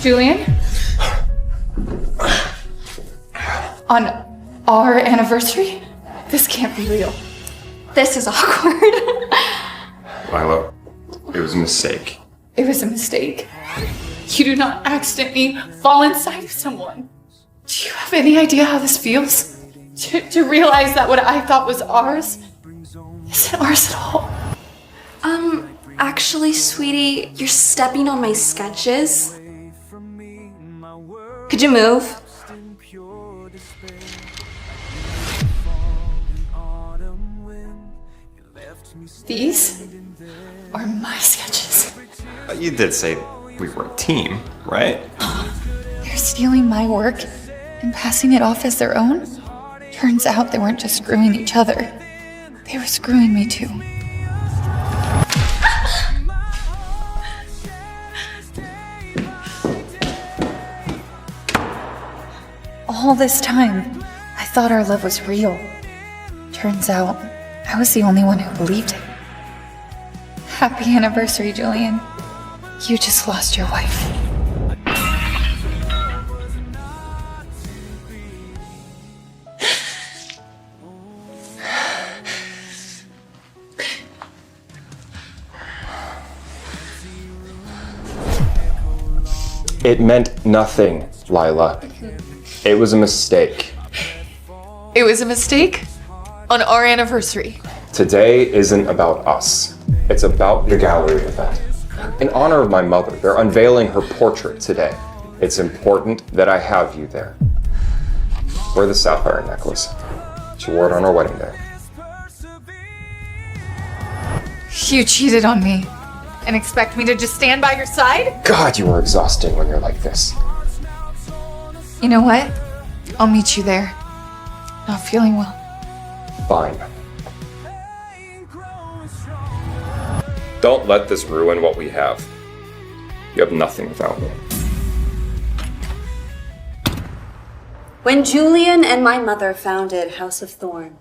Julian? On our anniversary? This can't be real. This is awkward. Lila, it was a mistake. It was a mistake. You do not accidentally fall inside of someone. Do you have any idea how this feels? To realize that what I thought was ours isn't ours at all. Actually, sweetie, you're stepping on my sketches. Could you move? These are my sketches. You did say we were a team, right? They're stealing my work and passing it off as their own? Turns out they weren't just screwing each other. They were screwing me too. All this time, I thought our love was real. Turns out, I was the only one who believed it. Happy anniversary, Julian. You just lost your wife. It meant nothing, Lila. It was a mistake. It was a mistake on our anniversary. Today isn't about us. It's about the gallery event. In honor of my mother, they're unveiling her portrait today. It's important that I have you there. Wear the sapphire necklace. She wore it on our wedding day. You cheated on me and expect me to just stand by your side? God, you are exhausting when you're like this. You know what? I'll meet you there. Not feeling well. Fine. Don't let this ruin what we have. You have nothing without me. When Julian and my mother founded House of Thorn,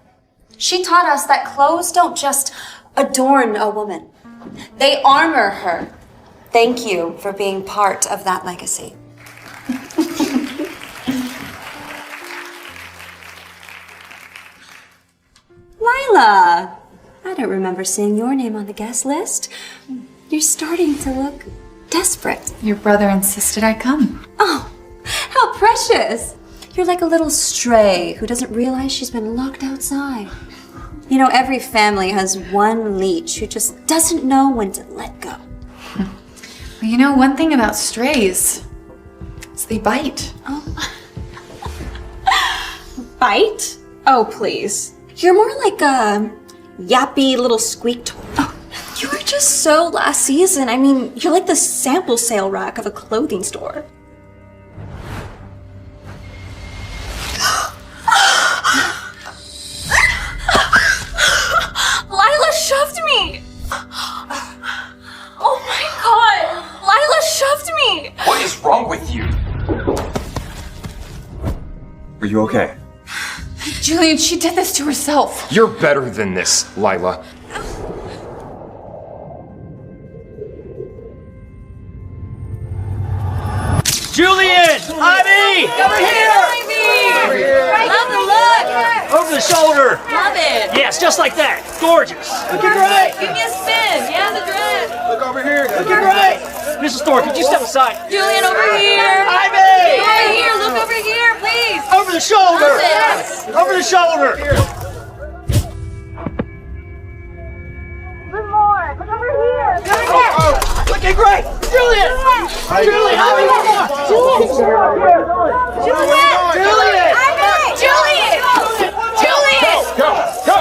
she taught us that clothes don't just adorn a woman. They armor her. Thank you for being part of that legacy. Lila! I don't remember seeing your name on the guest list. You're starting to look desperate. Your brother insisted I come. Oh, how precious! You're like a little stray who doesn't realize she's been locked outside. You know, every family has one leech who just doesn't know when to let go. Well, you know, one thing about strays is they bite. Oh. Bite? Oh, please. You're more like a yappy little squeak toy. Oh, you were just so last season. I mean, you're like the sample sale rack of a clothing store. Lila shoved me! Oh my god! Lila shoved me! What is wrong with you? Are you okay? Julian, she did this to herself. You're better than this, Lila. Julian! Ivy! Over here! Love the look! Over the shoulder! Love it! Yes, just like that. Gorgeous. Looking great. Give me a spin! Yeah, the dress! Look over here. Looking great. Mrs. Thorne, could you step aside? Julian, over here! Ivy! Over here! Look over here, please! Over the shoulder! Yes. Over the shoulder! One more! Look over here! Oh, looking great! Julian! Julian! Ivy, one more! Julian! Julian! Julian! Julian! Go! Go!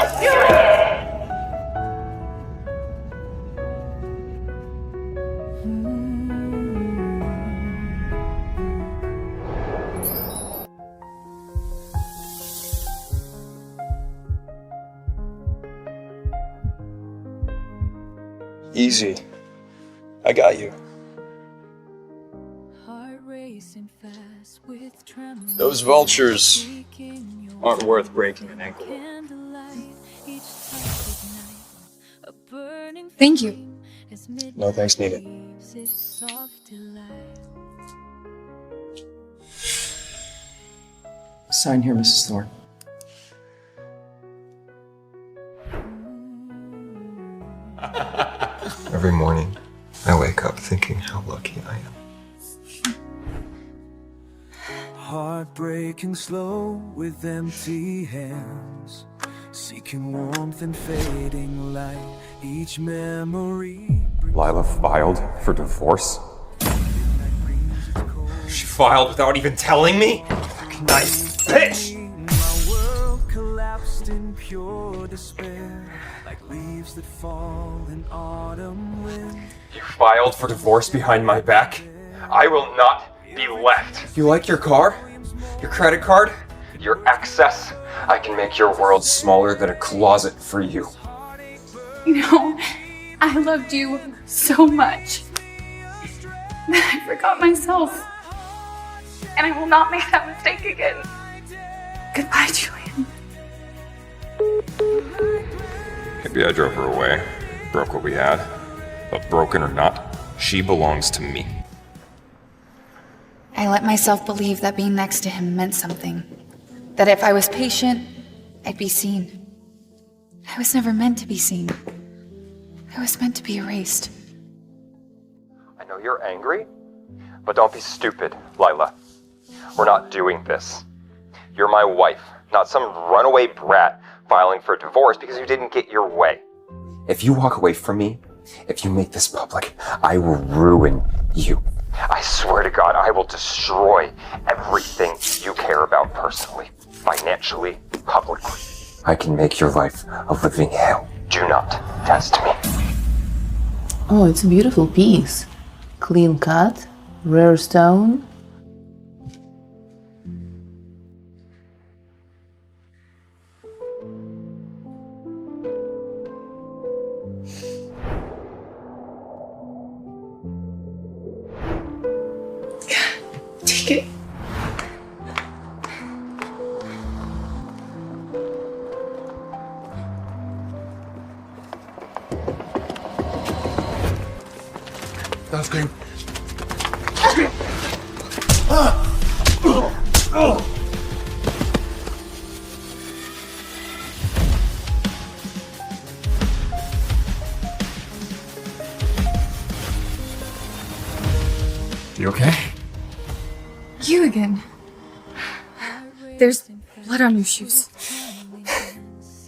Easy. I got you. Heart racing Those vultures aren't worth breaking an ankle. Thank you. No thanks needed. Sign here, Mrs. Thorne. Every morning, I wake up thinking how lucky I am. Heartbreaking slow with empty hands, seeking warmth and fading light. Each memory. Lila filed for divorce? She filed without even telling me? Nice bitch! My world collapsed in pure despair, like leaves that fall in autumn wind. You filed for divorce behind my back? I will not be left. You like your car? Your credit card? Your excess? I can make your world smaller than a closet for you. You know, I loved you so much that I forgot myself. And I will not make that mistake again. Goodbye, Julian. Maybe I drove her away, broke what we had. But broken or not, she belongs to me. I let myself believe that being next to him meant something. That if I was patient, I'd be seen. I was never meant to be seen. I was meant to be erased. I know you're angry, but don't be stupid, Lila. We're not doing this. You're my wife, not some runaway brat filing for divorce because you didn't get your way. If you walk away from me, if you make this public, I will ruin you. I swear to God, I will destroy everything you care about personally, financially, publicly. I can make your life a living hell. Do not test me. Oh, it's a beautiful piece. Clean cut, rare stone. Take it. That was great. You okay? You again. There's blood on your shoes.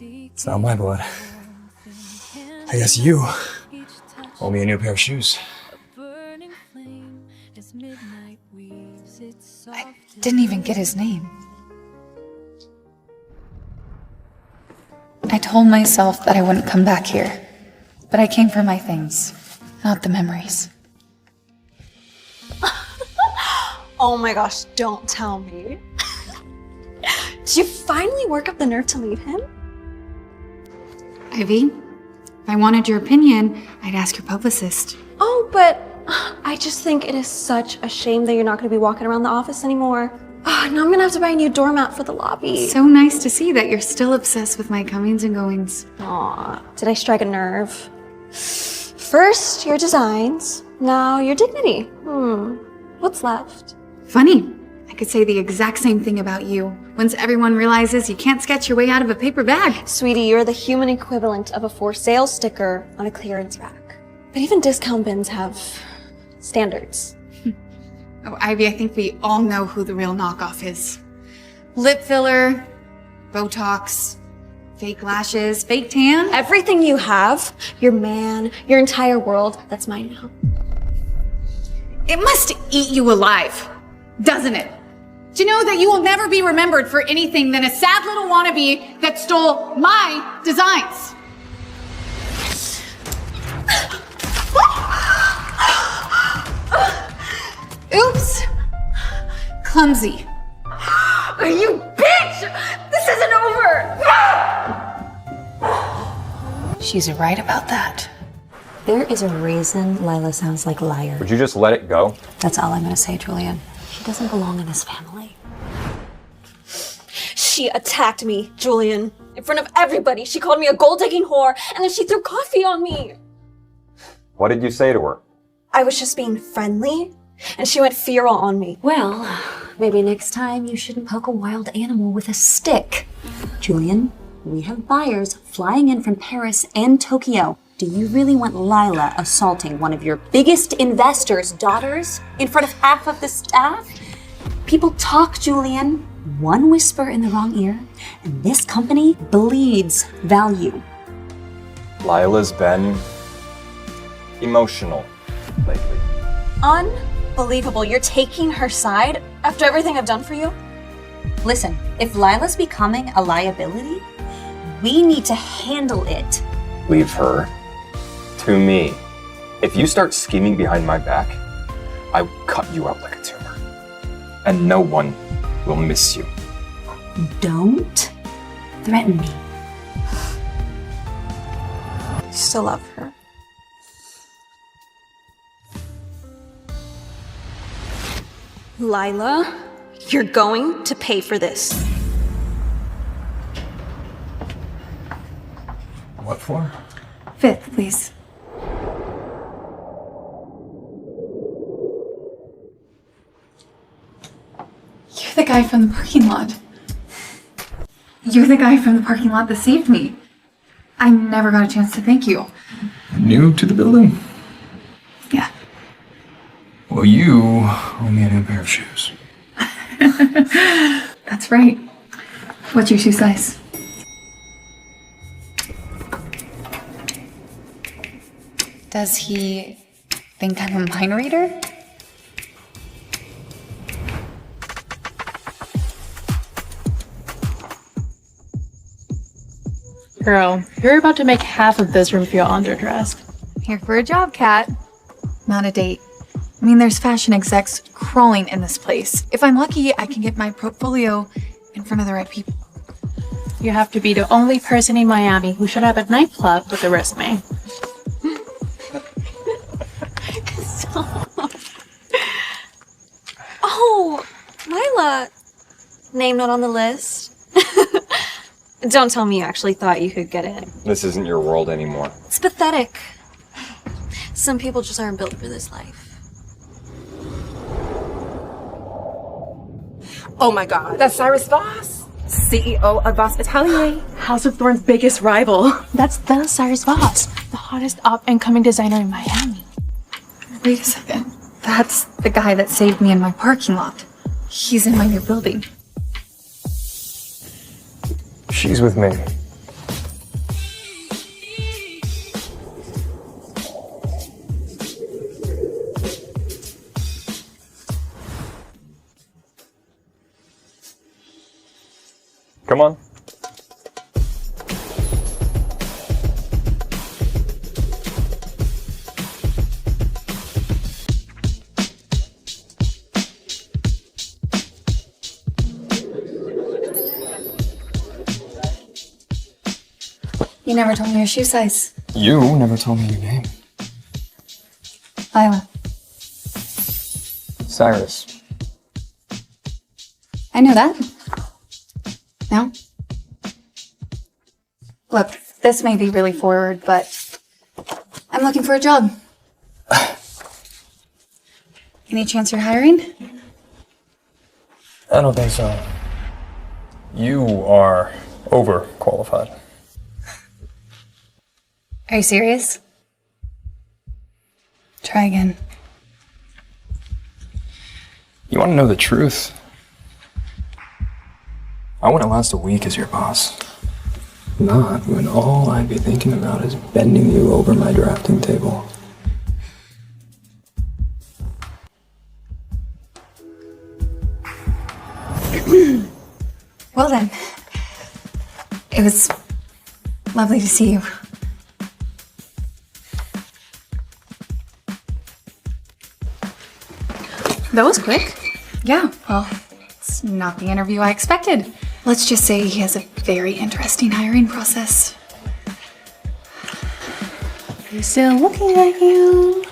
It's not my blood. I guess you owe me a new pair of shoes. I didn't even get his name. I told myself that I wouldn't come back here, but I came for my things, not the memories. Oh my gosh, don't tell me. Did you finally work up the nerve to leave him? Ivy, if I wanted your opinion, I'd ask your publicist. Oh, but I just think it is such a shame that you're not going to be walking around the office anymore. Oh, now I'm going to have to buy a new doormat for the lobby. So nice to see that you're still obsessed with my comings and goings. Aw, did I strike a nerve? First, your designs. Now, your dignity. What's left? Funny, I could say the exact same thing about you. Once everyone realizes you can't sketch your way out of a paper bag. Sweetie, you're the human equivalent of a for sale sticker on a clearance rack. But even discount bins have standards. Oh, Ivy, I think we all know who the real knockoff is. Lip filler, Botox, fake lashes, fake tan. Everything you have, your man, your entire world, that's mine now. It must eat you alive, doesn't it? To know that you will never be remembered for anything than a sad little wannabe that stole my designs. Oops. Clumsy. You bitch! This isn't over! She's right about that. There is a reason Lila sounds like Liar. Would you just let it go? That's all I'm gonna say, Julian. She doesn't belong in this family. She attacked me, Julian. In front of everybody. She called me a gold-digging whore, and then she threw coffee on me. What did you say to her? I was just being friendly, and she went feral on me. Well, maybe next time you shouldn't poke a wild animal with a stick. Julian, we have buyers flying in from Paris and Tokyo. Do you really want Lila assaulting one of your biggest investors' daughters in front of half of the staff? People talk, Julian. One whisper in the wrong ear, and this company bleeds value. Lila's been emotional lately. Unbelievable. You're taking her side after everything I've done for you? Listen, if Lila's becoming a liability, we need to handle it. Leave her to me. If you start scheming behind my back, I will cut you out like a tumor. And no one will miss you. Don't threaten me. I still love her. Lila, you're going to pay for this. What for? 5th, please. You're the guy from the parking lot. You're the guy from the parking lot that saved me. I never got a chance to thank you. New to the building? Yeah. Well, you owe me a new pair of shoes. That's right. What's your shoe size? Does he think I'm a mind reader? Girl, you're about to make half of this room feel underdressed. Here for a job, Kat. Not a date. I mean, there's fashion execs crawling in this place. If I'm lucky, I can get my portfolio in front of the right people. You have to be the only person in Miami who should have a nightclub with a resume. Oh, Lila. Name not on the list. Don't tell me you actually thought you could get in. This isn't your world anymore. It's pathetic. Some people just aren't built for this life. Oh my god, that's Cyrus Voss, CEO of Voss Atelier, House of Thorn's biggest rival. That's the Cyrus Voss, the hottest up-and-coming designer in Miami. Wait a second. That's the guy that saved me in my parking lot. He's in my new building. She's with me. Come on. You never told me your shoe size. You never told me your name. Lila. Cyrus. I know that. No? Look, this may be really forward, but I'm looking for a job. Any chance you're hiring? I don't think so. You are overqualified. Are you serious? Try again. You want to know the truth? I wouldn't last a week as your boss. Not when all I'd be thinking about is bending you over my drafting table. Well then, it was lovely to see you. That was quick. Yeah, well, it's not the interview I expected. Let's just say he has a very interesting hiring process. He's still looking at you.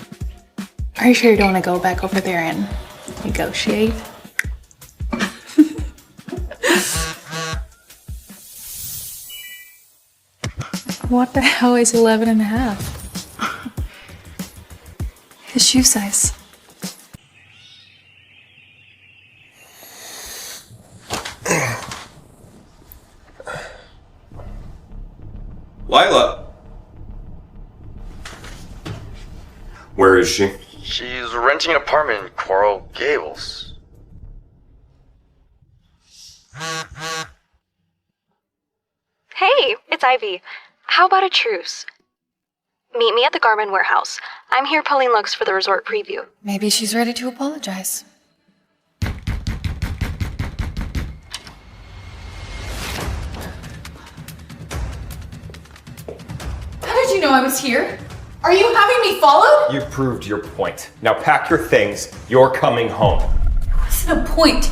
Are you sure you don't want to go back over there and negotiate? What the hell is 11 and a half? His shoe size. Lila! Where is she? She's renting an apartment in Coral Gables. Hey, it's Ivy. How about a truce? Meet me at the garment warehouse. I'm here pulling looks for the resort preview. Maybe she's ready to apologize. How did you know I was here? Are you having me followed? You proved your point. Now pack your things. You're coming home. What's the point?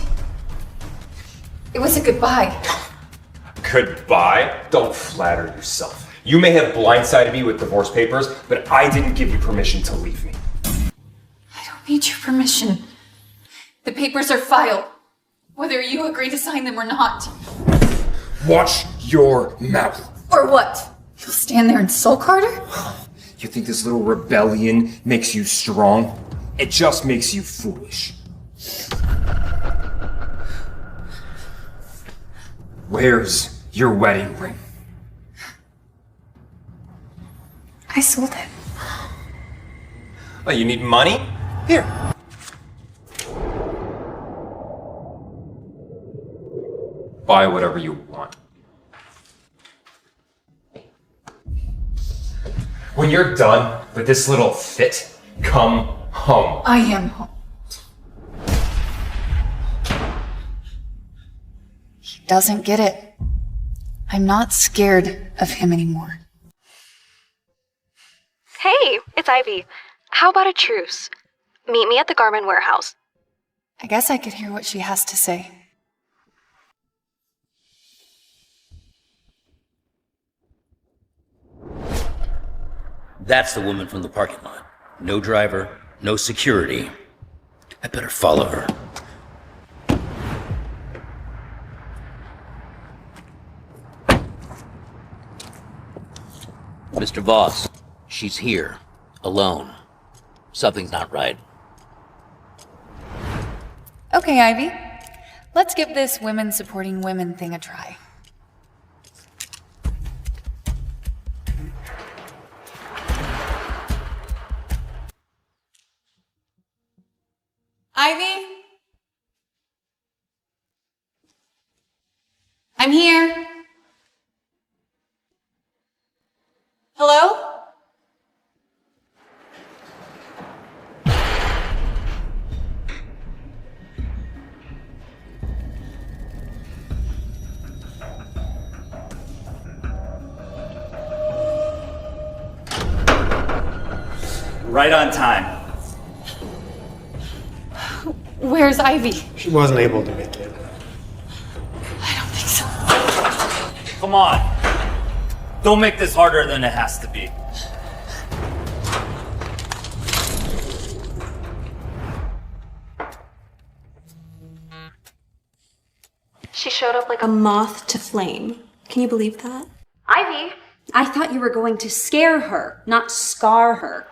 It was a goodbye. Goodbye? Don't flatter yourself. You may have blindsided me with divorce papers, but I didn't give you permission to leave me. I don't need your permission. The papers are filed, whether you agree to sign them or not. Watch your mouth. Or what? You'll stand there and sulk harder? You think this little rebellion makes you strong? It just makes you foolish. Where's your wedding ring? I sold it. Oh, you need money? Here. Buy whatever you want. When you're done with this little fit, come home. I am home. He doesn't get it. I'm not scared of him anymore. Hey, it's Ivy. How about a truce? Meet me at the garment warehouse. I guess I could hear what she has to say. That's the woman from the parking lot. No driver, no security. I better follow her. Mr. Voss, she's here, alone. Something's not right. Okay, Ivy. Let's give this women supporting women thing a try. Ivy? I'm here. Hello? Right on time. Where's Ivy? She wasn't able to make it. I don't think so. Come on. Don't make this harder than it has to be. She showed up like a moth to flame. Can you believe that? Ivy, I thought you were going to scare her, not scar her.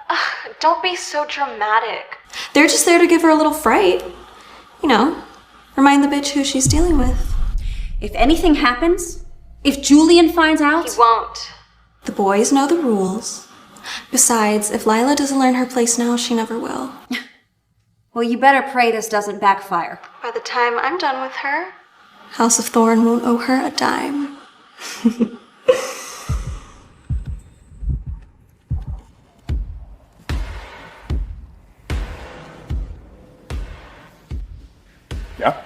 Don't be so dramatic. They're just there to give her a little fright. You know, remind the bitch who she's dealing with. If anything happens, if Julian finds out... He won't. The boys know the rules. Besides, if Lila doesn't learn her place now, she never will. Well, you better pray this doesn't backfire. By the time I'm done with her, House of Thorn won't owe her a dime. Yeah?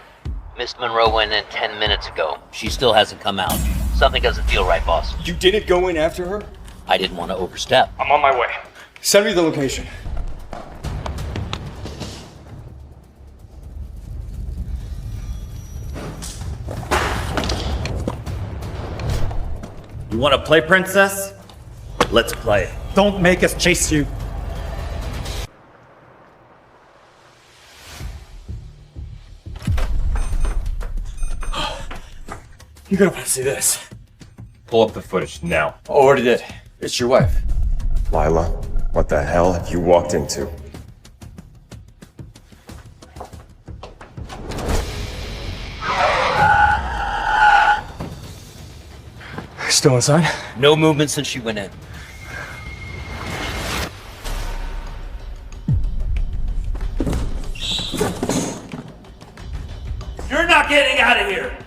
Miss Monroe went in 10 minutes ago. She still hasn't come out. Something doesn't feel right, boss. You didn't go in after her? I didn't want to overstep. I'm on my way. Send me the location. You want to play, princess? Let's play. Don't make us chase you. You're gonna want to see this. Pull up the footage now. Already did. It's your wife. Lila, what the hell have you walked into? Still inside? No movement since she went in. You're not getting out of here!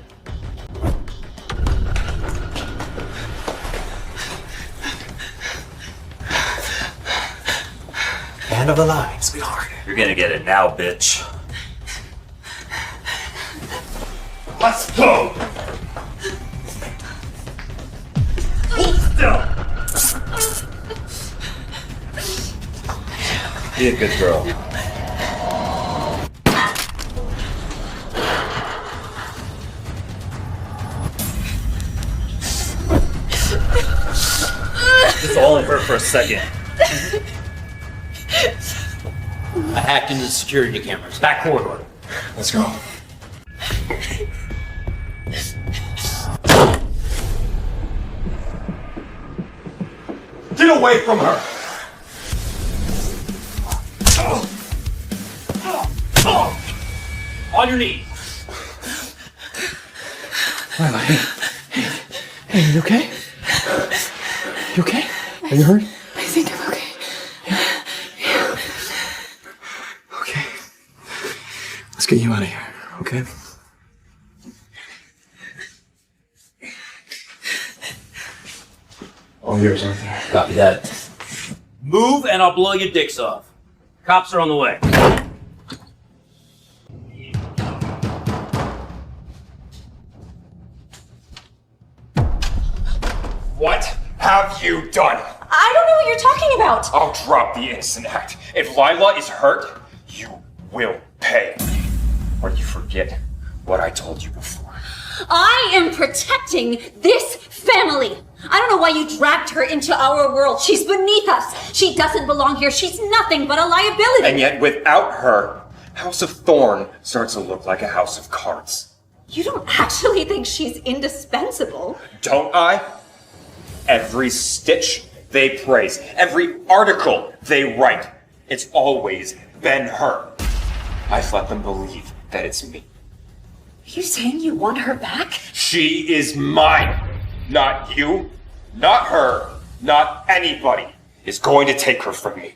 End of the line, sweetheart. You're gonna get it now, bitch. Let's go! Hold still! Be a good girl. This only hurt for a second. I hacked into the security cameras. Back corridor. Let's go. Get away from her! On your knees. Lila, hey, you okay? You okay? Are you hurt? I think I'm okay. Okay. Let's get you out of here, okay? All yours, Arthur. Copy that. Move and I'll blow your dicks off. Cops are on the way. What have you done? I don't know what you're talking about. I'll drop the innocent act. If Lila is hurt, you will pay. Or you forget what I told you before. I am protecting this family. I don't know why you dragged her into our world. She's beneath us. She doesn't belong here. She's nothing but a liability. And yet, without her, House of Thorn starts to look like a house of cards. You don't actually think she's indispensable? Don't I? Every stitch they praise, every article they write, it's always been her. I've let them believe that it's me. Are you saying you want her back? She is mine. Not you, not her, not anybody is going to take her from me.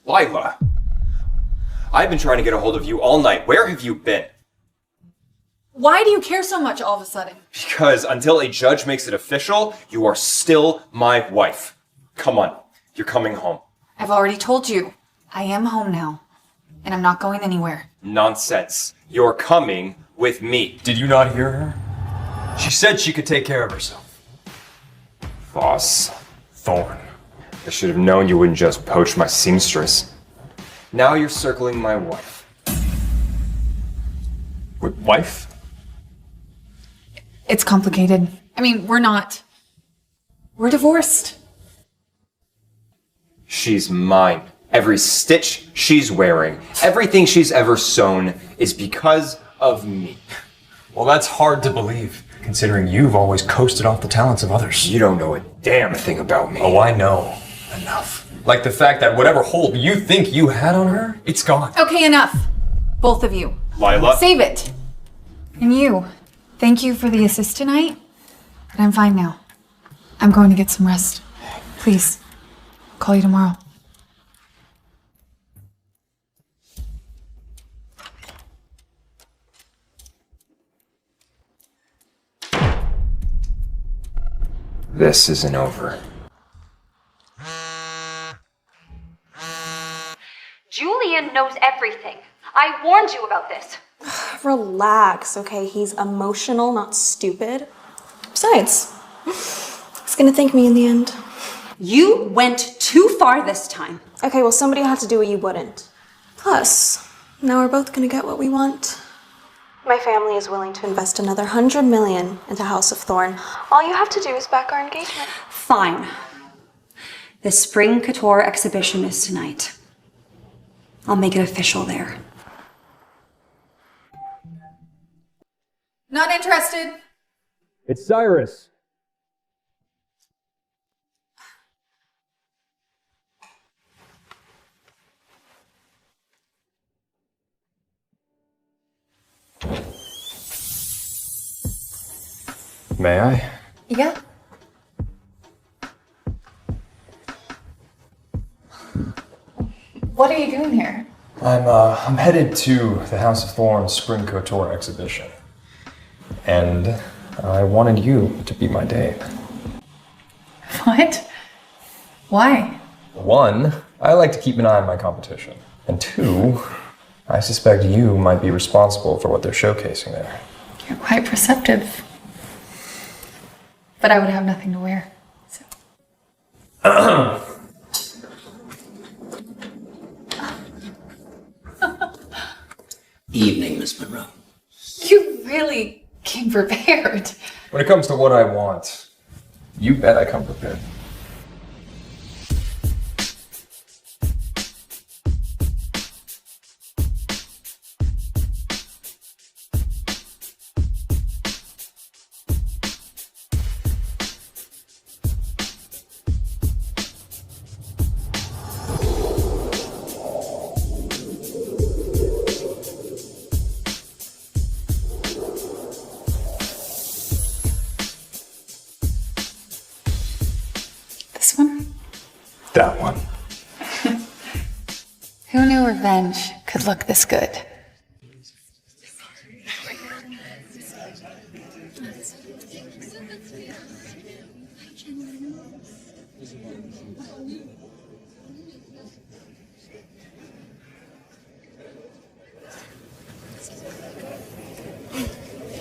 Lila, I've been trying to get a hold of you all night. Where have you been? Why do you care so much all of a sudden? Because until a judge makes it official, you are still my wife. Come on, you're coming home. I've already told you. I am home now. And I'm not going anywhere. Nonsense. You're coming with me. Did you not hear her? She said she could take care of herself. Voss. Thorn. I should have known you wouldn't just poach my seamstress. Now you're circling my wife. Wife? It's complicated. I mean, we're divorced. She's mine. Every stitch she's wearing, everything she's ever sewn is because of me. Well, that's hard to believe, considering you've always coasted off the talents of others. You don't know a damn thing about me. Oh, I know. Enough. Like the fact that whatever hold you think you had on her, it's gone. Okay, enough. Both of you. Lila. Save it. And you. Thank you for the assist tonight, but I'm fine now. I'm going to get some rest. Please. Call you tomorrow. This isn't over. Julian knows everything. I warned you about this. Relax, okay? He's emotional, not stupid. Besides, he's gonna thank me in the end. You went too far this time. Okay, well, somebody had to do what you wouldn't. Plus, now we're both gonna get what we want. My family is willing to invest another $100 million into House of Thorn. All you have to do is back our engagement. Fine. The Spring Couture exhibition is tonight. I'll make it official there. Not interested. It's Cyrus. May I? Yeah. What are you doing here? I'm headed to the House of Thorns Spring Couture exhibition. And I wanted you to be my date. What? Why? One, I like to keep an eye on my competition. And two, I suspect you might be responsible for what they're showcasing there. You're quite perceptive. But I would have nothing to wear. So. Evening, Miss Monroe. You really came prepared. When it comes to what I want, you bet I come prepared. This one? That one. Who knew revenge could look this good?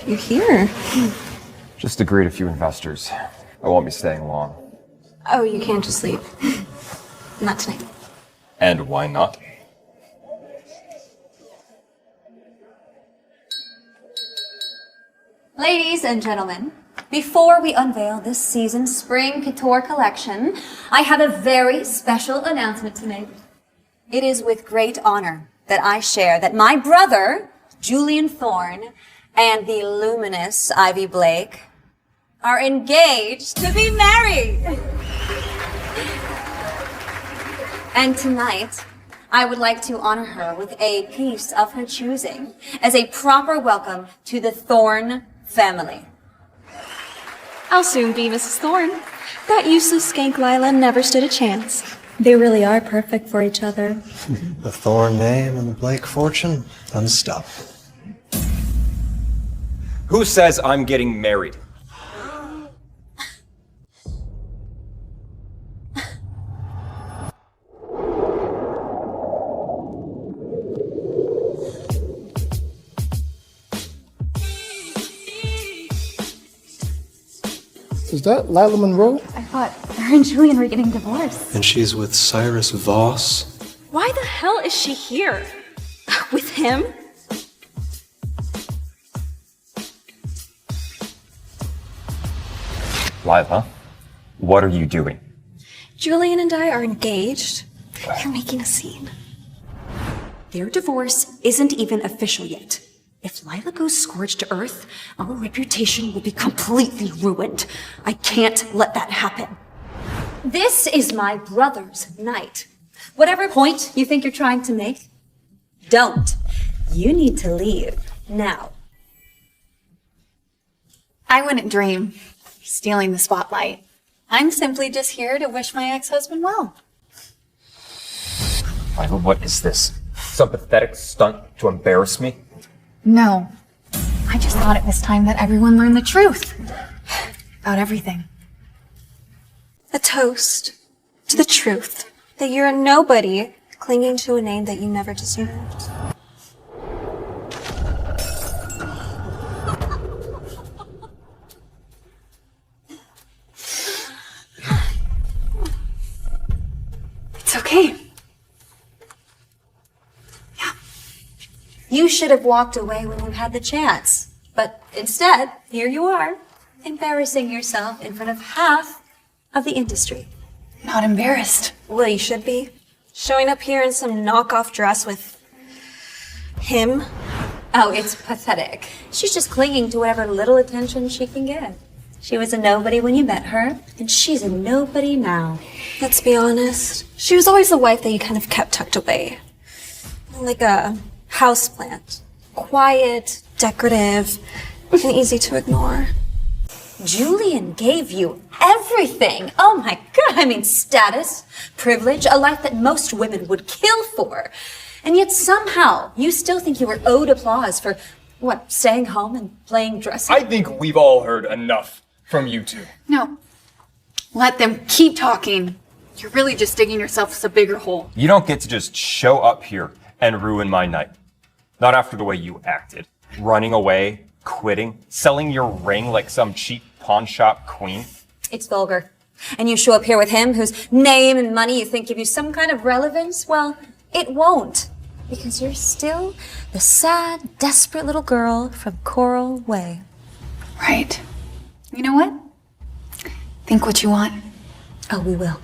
You're here. Just to greet a few investors. I won't be staying long. Oh, you can't just leave. Not tonight. And why not? Ladies and gentlemen, before we unveil this season's spring couture collection, I have a very special announcement to make. It is with great honor that I share that my brother, Julian Thorne, and the luminous Ivy Blake are engaged to be married. And tonight, I would like to honor her with a piece of her choosing as a proper welcome to the Thorne family. I'll soon be Mrs. Thorne. That useless skank Lila never stood a chance. They really are perfect for each other. The Thorne name and the Blake fortune, unstoppable. Who says I'm getting married? Is that Lila Monroe? I thought her and Julian were getting divorced. And she's with Cyrus Voss. Why the hell is she here? With him? Lila, what are you doing? Julian and I are engaged. You're making a scene. Their divorce isn't even official yet. If Lila goes scorched-earth, our reputation will be completely ruined. I can't let that happen. This is my brother's night. Whatever point you think you're trying to make, don't. You need to leave now. I wouldn't dream of stealing the spotlight. I'm simply just here to wish my ex-husband well. Lila, what is this? Some pathetic stunt to embarrass me? No. I just thought it was time that everyone learned the truth. About everything. A toast to the truth that you're a nobody clinging to a name that you never deserved. It's okay. Yeah. You should have walked away when you had the chance. But instead, here you are, embarrassing yourself in front of half of the industry. Not embarrassed. Well, you should be. Showing up here in some knockoff dress with him. Oh, it's pathetic. She's just clinging to whatever little attention she can get. She was a nobody when you met her, and she's a nobody now. Let's be honest. She was always the wife that you kind of kept tucked away. Like a houseplant. Quiet, decorative, and easy to ignore. Julian gave you everything. Oh my God, I mean status, privilege, a life that most women would kill for. And yet somehow you still think you were owed applause for, what, staying home and playing dress up? I think we've all heard enough from you two. No. Let them keep talking. You're really just digging yourself a bigger hole. You don't get to just show up here and ruin my night. Not after the way you acted. Running away, quitting, selling your ring like some cheap pawn shop queen. It's vulgar. And you show up here with him whose name and money you think give you some kind of relevance? Well, it won't. Because you're still the sad, desperate little girl from Coral Way. Right. You know what? Think what you want. Oh, we will.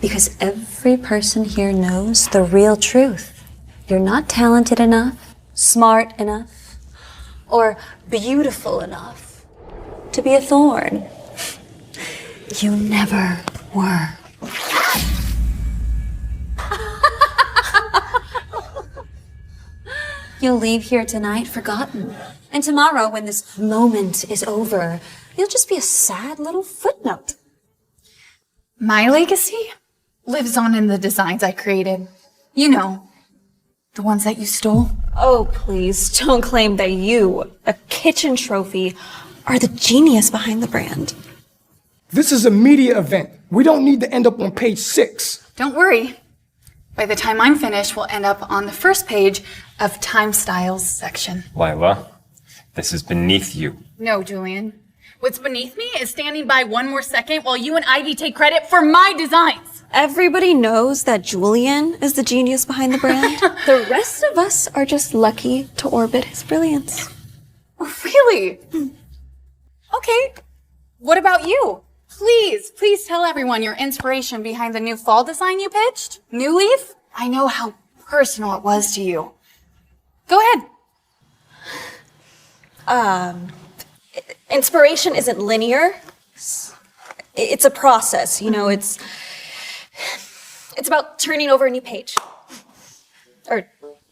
Because every person here knows the real truth. You're not talented enough, smart enough, or beautiful enough to be a thorn. You never were. You'll leave here tonight forgotten. And tomorrow, when this moment is over, you'll just be a sad little footnote. My legacy lives on in the designs I created. You know, the ones that you stole. Oh, please, don't claim that you, a kitchen trophy, are the genius behind the brand. This is a media event. We don't need to end up on page 6. Don't worry. By the time I'm finished, we'll end up on the first page of Time Styles section. Lila, this is beneath you. No, Julian. What's beneath me is standing by one more second while you and Ivy take credit for my designs. Everybody knows that Julian is the genius behind the brand. The rest of us are just lucky to orbit his brilliance. Really? Okay. What about you? Please tell everyone your inspiration behind the new fall design you pitched. New Leaf? I know how personal it was to you. Go ahead. Inspiration isn't linear. It's a process, you know, it's about turning over a new page. Or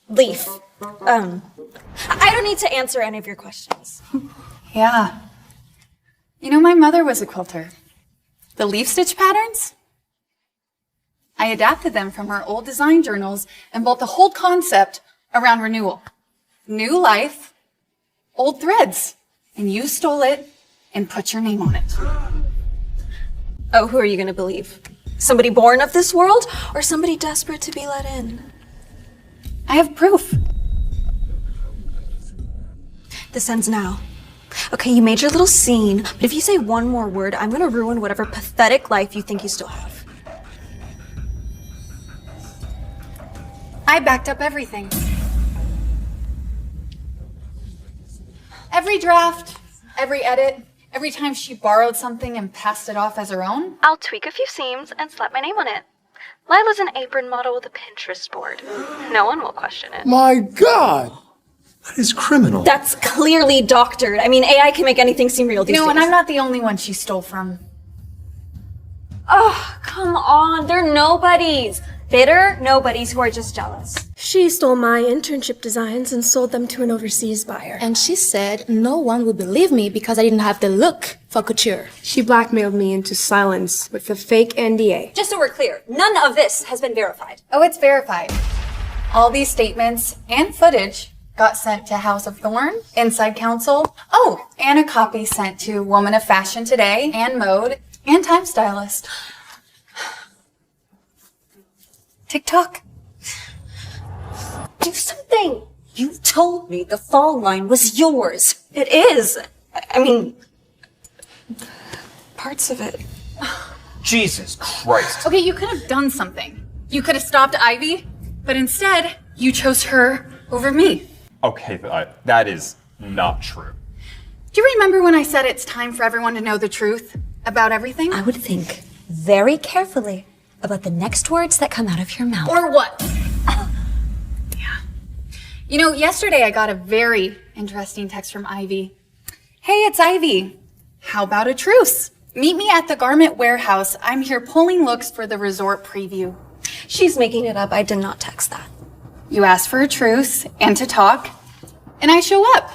leaf. I don't need to answer any of your questions. Yeah. You know, my mother was a quilter. The leaf stitch patterns? I adapted them from her old design journals and built the whole concept around renewal. New life, old threads. And you stole it and put your name on it. Oh, who are you gonna believe? Somebody born of this world or somebody desperate to be let in? I have proof. This ends now. Okay, you made your little scene, but if you say one more word, I'm gonna ruin whatever pathetic life you think you still have. I backed up everything. Every draft, every edit, every time she borrowed something and passed it off as her own. I'll tweak a few seams and slap my name on it. Lila's an apron model with a Pinterest board. No one will question it. My God! That is criminal. That's clearly doctored. I mean, AI can make anything seem real these days. And I'm not the only one she stole from. Oh, come on. They're nobodies. Bitter nobodies who are just jealous. She stole my internship designs and sold them to an overseas buyer. And she said no one would believe me because I didn't have the look for couture. She blackmailed me into silence with a fake NDA. Just so we're clear, none of this has been verified. Oh, it's verified. All these statements and footage got sent to House of Thorn, Inside Counsel. Oh, and a copy sent to Woman of Fashion Today, and Mode, and Time Stylist. TikTok. Do something. You told me the fall line was yours. It is. I mean, parts of it. Jesus Christ. Okay, you could have done something. You could have stopped Ivy, but instead, you chose her over me. Okay, that is not true. Do you remember when I said it's time for everyone to know the truth about everything? I would think very carefully about the next words that come out of your mouth. Or what? Yeah. You know, yesterday I got a very interesting text from Ivy. Hey, it's Ivy. How about a truce? Meet me at the garment warehouse. I'm here pulling looks for the resort preview. She's making it up. I did not text that. You asked for a truce and to talk, and I show up,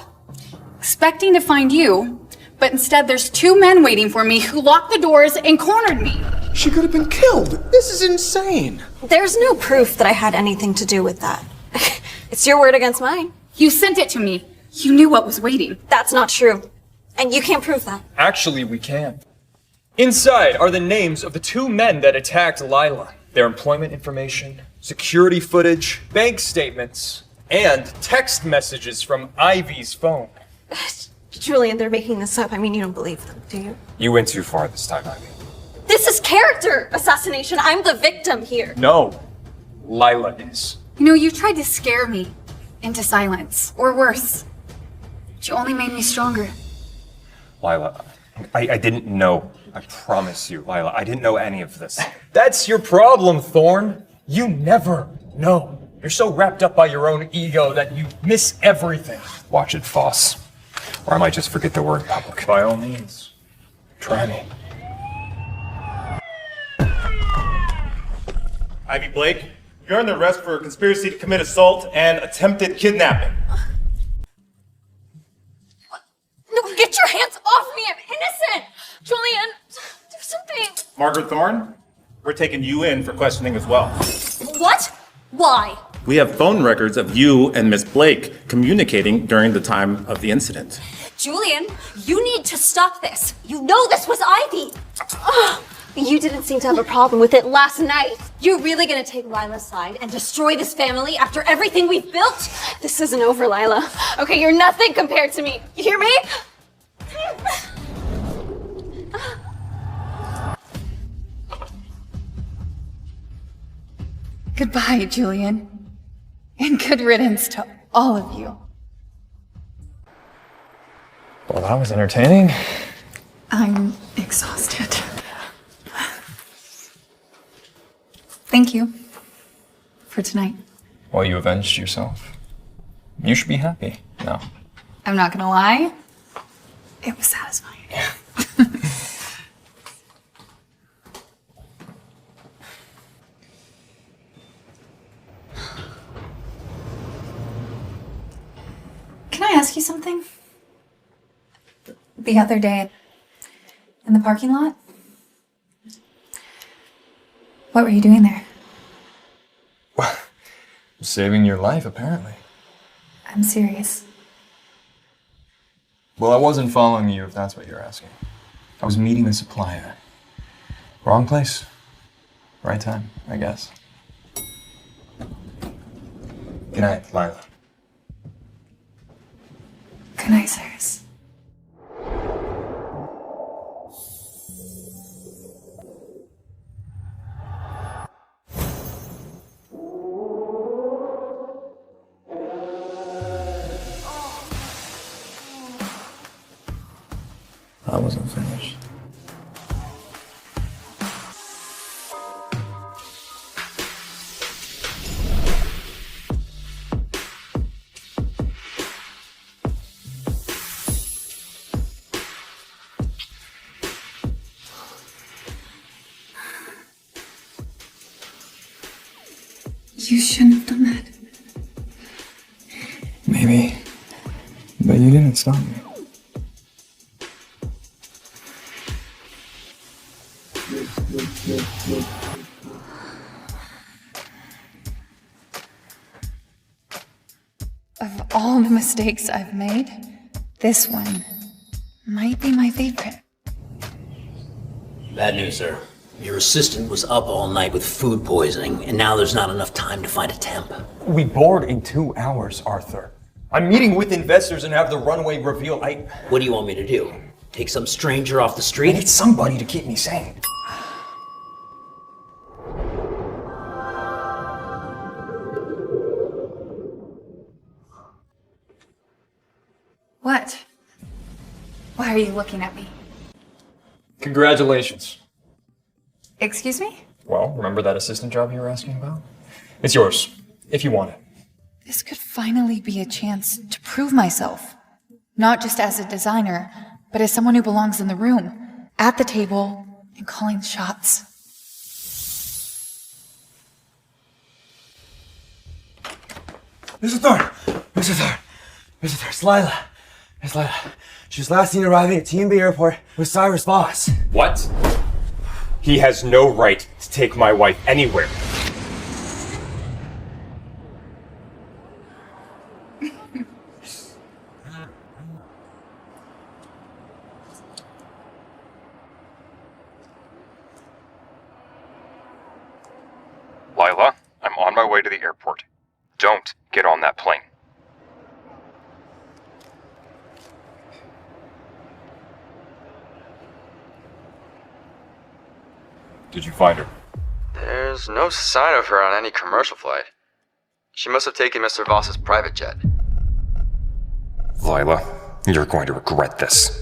expecting to find you, but instead there's two men waiting for me who locked the doors and cornered me. She could have been killed. This is insane. There's no proof that I had anything to do with that. It's your word against mine. You sent it to me. You knew what was waiting. That's not true. And you can't prove that. Actually, we can. Inside are the names of the two men that attacked Lila, their employment information, security footage, bank statements, and text messages from Ivy's phone. Julian, they're making this up. I mean, you don't believe them, do you? You went too far this time, Ivy. This is character assassination. I'm the victim here. No, Lila is. You know, you tried to scare me into silence, or worse. But you only made me stronger. Lila, I didn't know. I promise you, Lila, I didn't know any of this. That's your problem, Thorn. You never know. You're so wrapped up by your own ego that you miss everything. Watch it, Voss. Or I might just forget that we're in public. By all means, try me. Ivy Blake, you're under arrest for conspiracy to commit assault and attempted kidnapping. No, get your hands off me. I'm innocent. Julian, do something. Margaret Thorne, we're taking you in for questioning as well. What? Why? We have phone records of you and Miss Blake communicating during the time of the incident. Julian, you need to stop this. You know this was Ivy. You didn't seem to have a problem with it last night. You're really gonna take Lila's side and destroy this family after everything we've built? This isn't over, Lila. Okay, you're nothing compared to me. You hear me? Goodbye, Julian. And good riddance to all of you. Well, that was entertaining. I'm exhausted. Thank you for tonight. Well, you avenged yourself. You should be happy now. I'm not gonna lie, it was satisfying. Can I ask you something? The other day, in the parking lot, what were you doing there? Saving your life, apparently. I'm serious. Well, I wasn't following you, if that's what you're asking. I was meeting a supplier. Wrong place, right time, I guess. Good night, Lila. Good night, Cyrus. I wasn't finished. You shouldn't have done that. Maybe, but you didn't stop me. Of all the mistakes I've made, this one might be my favorite. Bad news, sir. Your assistant was up all night with food poisoning, and now there's not enough time to find a temp. We board in 2 hours, Arthur. I'm meeting with investors and have the runway reveal. What do you want me to do? Take some stranger off the street? I need somebody to keep me sane. What? Why are you looking at me? Congratulations. Excuse me? Well, remember that assistant job you were asking about? It's yours, if you want it. This could finally be a chance to prove myself. Not just as a designer, but as someone who belongs in the room, at the table, and calling the shots. Mr. Thorne! Mr. Thorne! Mr. Thorne, it's Lila. It's Lila. She was last seen arriving at TMB Airport with Cyrus Voss. What? He has no right to take my wife anywhere. Lila, I'm on my way to the airport. Don't get on that plane. Did you find her? There's no sign of her on any commercial flight. She must have taken Mr. Voss's private jet. Lila, you're going to regret this.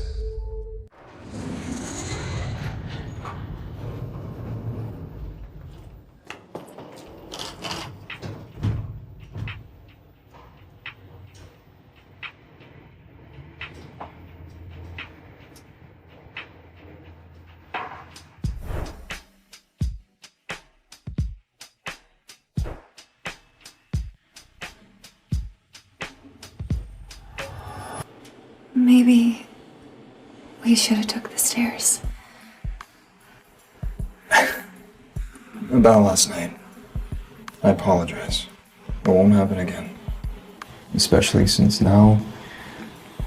Maybe we should have took the stairs. About last night. I apologize. It won't happen again. Especially since now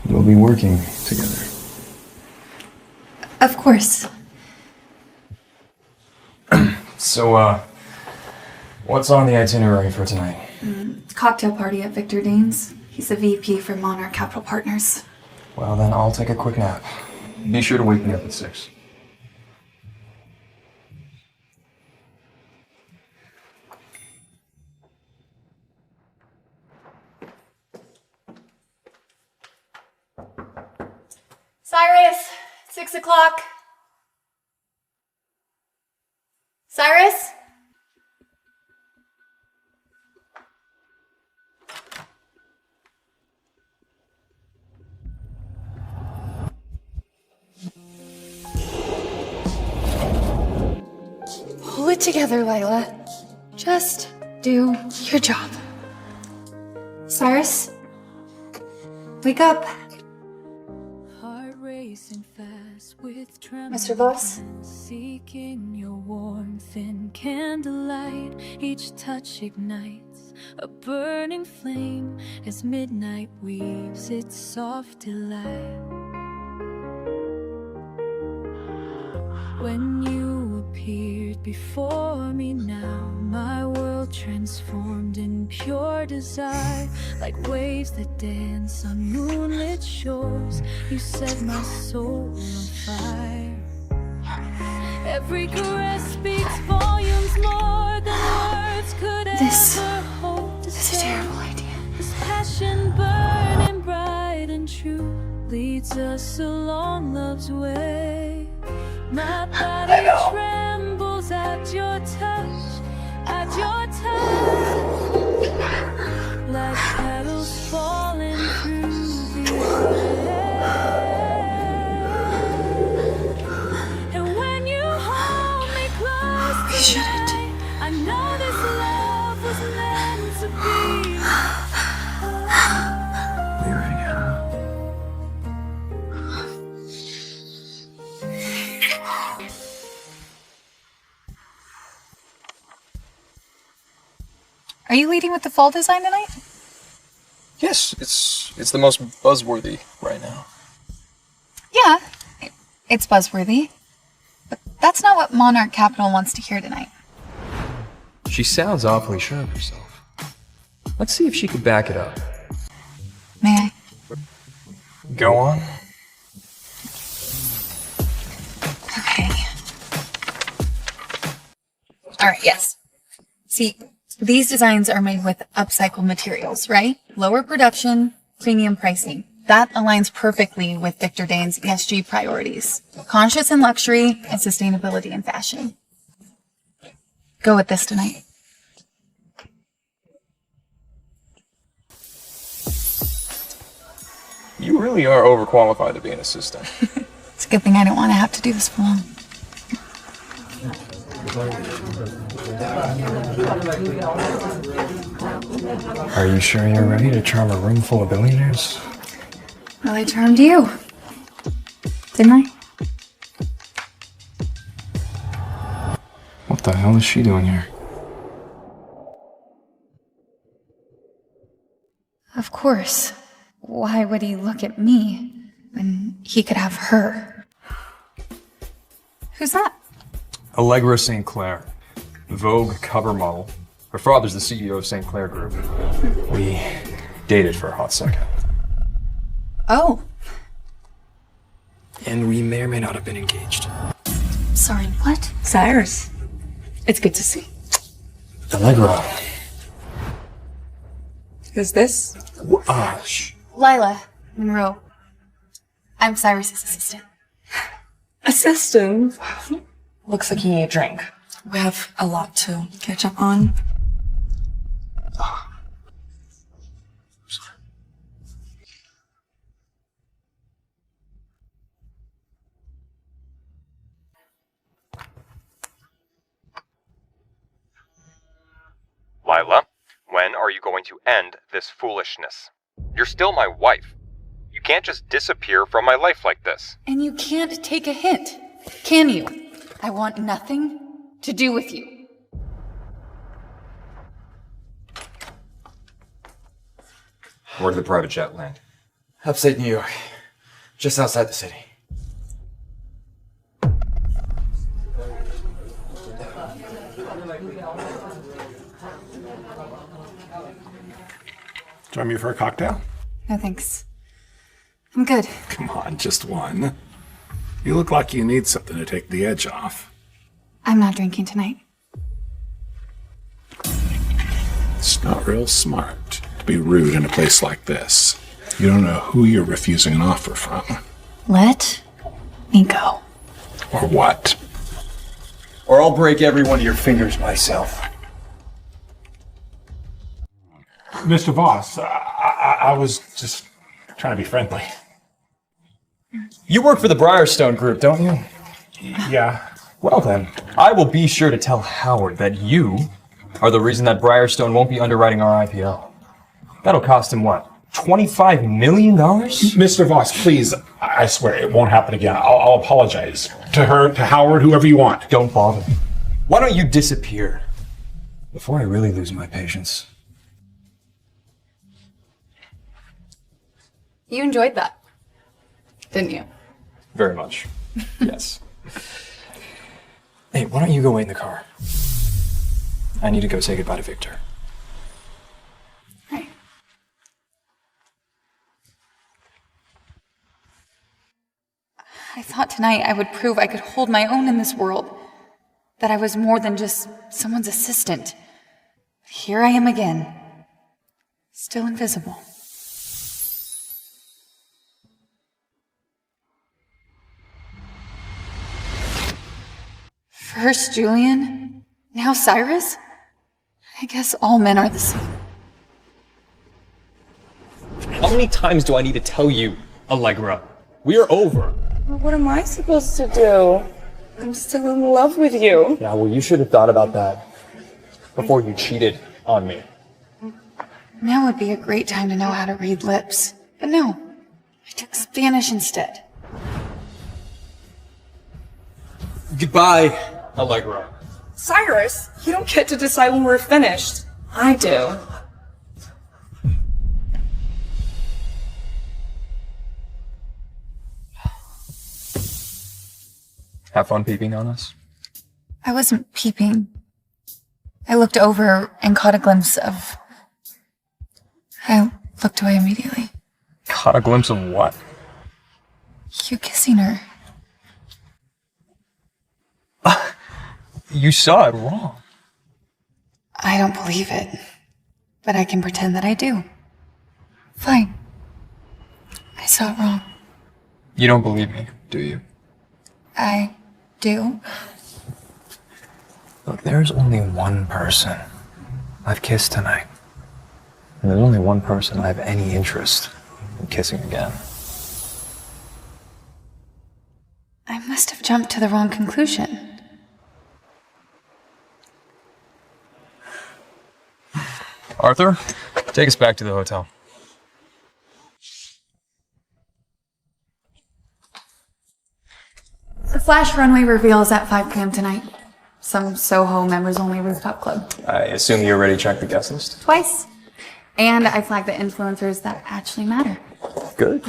we'll be working together. Of course. So, what's on the itinerary for tonight? Cocktail party at Victor Dane's. He's the VP for Monroe Capital Partners. Well, then I'll take a quick nap. Be sure to wake me up at 6. Cyrus, 6 o'clock. Cyrus? Pull it together, Lila. Just do your job. Cyrus? Wake up. Mr. Voss? Seeking your warmth in candlelight, each touch ignites a burning flame as midnight weaves its soft delight. When you appeared before me now, my world transformed in pure desire, like waves that dance on moonlit shores. You set my soul on fire. Every caress speaks volumes more than words could ever hope to say. This is a terrible idea. This passion burning bright and true leads us along love's way. My body trembles at your touch, like petals falling through the air. And when you hold me close tonight, I know this love was meant to be. Are you leading with the fall design tonight? Yes, it's the most buzzworthy right now. Yeah, it's buzzworthy. But that's not what Monarch Capital wants to hear tonight. She sounds awfully sure of herself. Let's see if she could back it up. May I? Go on. Okay. Alright, yes. See, these designs are made with upcycled materials, right? Lower production, premium pricing. That aligns perfectly with Victor Dane's ESG priorities. Conscious in luxury and sustainability in fashion. Go with this tonight. You really are overqualified to be an assistant. It's a good thing I don't want to have to do this for long. Are you sure you're ready to charm a room full of billionaires? Well, I charmed you. Didn't I? What the hell is she doing here? Of course. Why would he look at me when he could have her? Who's that? Allegra St. Clair, Vogue cover model. Her father's the CEO of St. Clair Group. We dated for a hot second. Oh. And we may or may not have been engaged. Sorry, what? Cyrus. It's good to see. Allegra. Who's this? Lila, Monroe. I'm Cyrus's assistant. Assistant? Looks like you need a drink. We have a lot to catch up on. Lila, when are you going to end this foolishness? You're still my wife. You can't just disappear from my life like this. And you can't take a hint, can you? I want nothing to do with you. Where did the private jet land? Upstate New York. Just outside the city. Join me for a cocktail? No thanks. I'm good. Come on, just one. You look like you need something to take the edge off. I'm not drinking tonight. It's not real smart to be rude in a place like this. You don't know who you're refusing an offer from. Let me go. Or what. Or I'll break every one of your fingers myself. Mr. Voss, I was just trying to be friendly. You work for the Briarstone Group, don't you? Yeah. Well then, I will be sure to tell Howard that you are the reason that Briarstone won't be underwriting our IPO. That'll cost him what? $25 million? Mr. Voss, please, I swear it won't happen again. I'll apologize. To her, to Howard, whoever you want. Don't bother. Why don't you disappear? Before I really lose my patience. You enjoyed that, didn't you? Very much. Yes. Hey, why don't you go wait in the car? I need to go say goodbye to Victor. Right. I thought tonight I would prove I could hold my own in this world. That I was more than just someone's assistant. But here I am again. Still invisible. First Julian, now Cyrus? I guess all men are the same. How many times do I need to tell you, Allegra? We are over. Well, what am I supposed to do? I'm still in love with you. Yeah, well, you should have thought about that before you cheated on me. Now would be a great time to know how to read lips. But no, I took Spanish instead. Goodbye, Allegra. Cyrus, you don't get to decide when we're finished. I do. Have fun peeping on us. I wasn't peeping. I looked over and caught a glimpse of... I looked away immediately. Caught a glimpse of what? You kissing her. You saw it wrong. I don't believe it. But I can pretend that I do. Fine. I saw it wrong. You don't believe me, do you? I do. Look, there's only one person I've kissed tonight. And there's only one person I have any interest and kissing again. I must have jumped to the wrong conclusion. Arthur, take us back to the hotel. The flash runway reveal is at 5 p.m. tonight. Some Soho members-only rooftop club. I assume you already checked the guest list? Twice. And I flagged the influencers that actually matter. Good.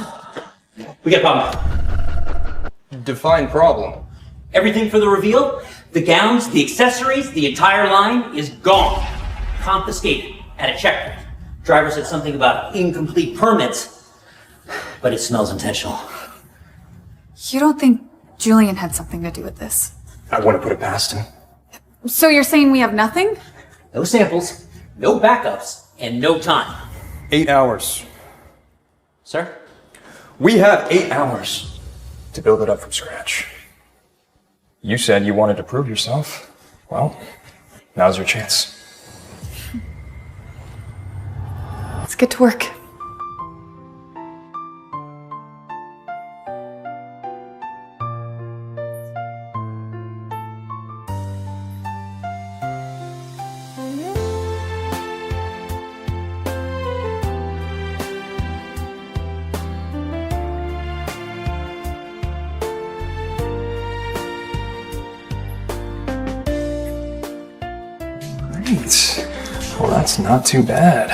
We got a problem. Define problem. Everything for the reveal, the gowns, the accessories, the entire line is gone. Confiscated at a checkpoint. Driver said something about incomplete permits, but it smells intentional. You don't think Julian had something to do with this? I want to put it past him. So you're saying we have nothing? No samples, no backups, and no time. 8 hours. Sir? We have 8 hours to build it up from scratch. You said you wanted to prove yourself. Well, now's your chance. Let's get to work. Great. Well, that's not too bad.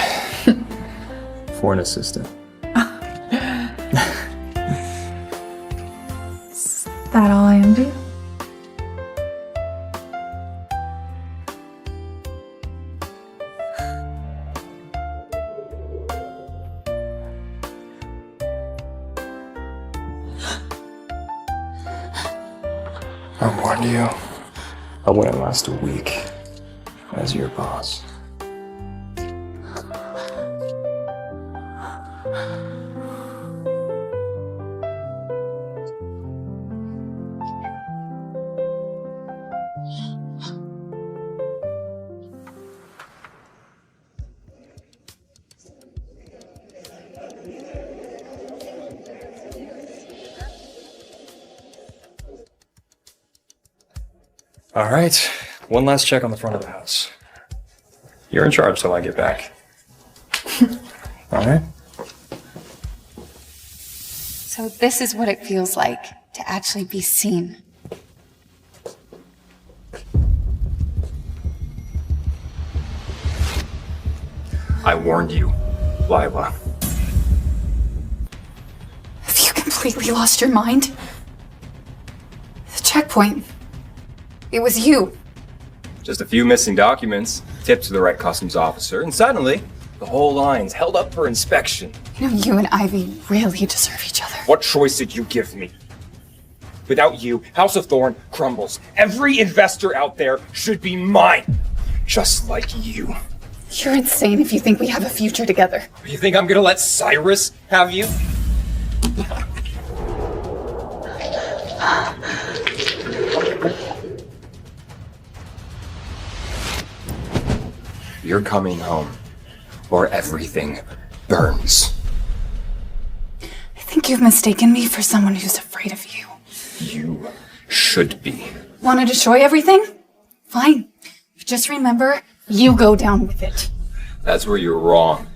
For an assistant. Is that all I am to you? I warned you. I wouldn't last a week as your boss. All right, one last check on the front of the house. You're in charge till I get back. All right? So this is what it feels like to actually be seen. I warned you, Lila. Have you completely lost your mind? The checkpoint. It was you. Just a few missing documents, tipped to the right customs officer, and suddenly, the whole line's held up for inspection. You know, you and Ivy really deserve each other. What choice did you give me? Without you, House of Thorn crumbles. Every investor out there should be mine, just like you. You're insane if you think we have a future together. You think I'm gonna let Cyrus have you? You're coming home, or everything burns. I think you've mistaken me for someone who's afraid of you. You should be. Want to destroy everything? Fine. Just remember, you go down with it. That's where you're wrong.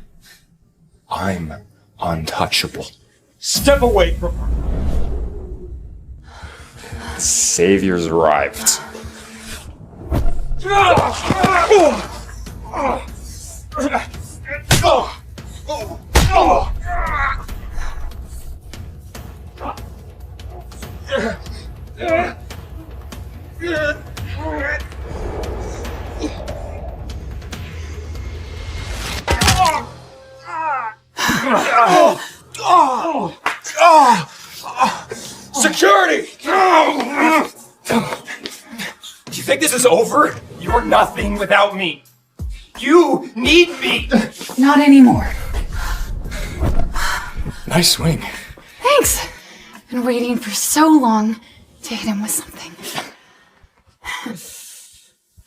I'm untouchable. Step away from her. The Savior's arrived. Security! You think this is over? You're nothing without me. You need me. Not anymore. Nice swing. Thanks. Been waiting for so long to hit him with something.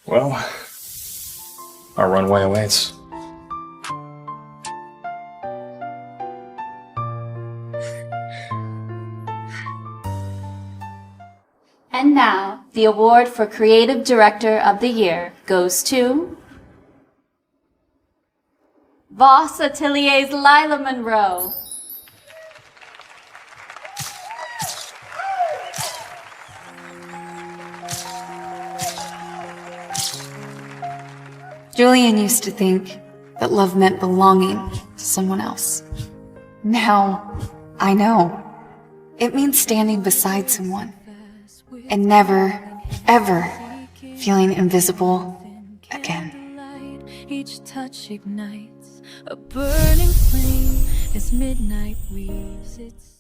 Well, our runway awaits. the award for Creative Director of the Year goes to Voss Atelier's Lila Monroe. Julian used to think that love meant belonging to someone else. Now, I know. It means standing beside someone and never, ever feeling invisible again. Each touch ignites a burning flame as midnight weaves its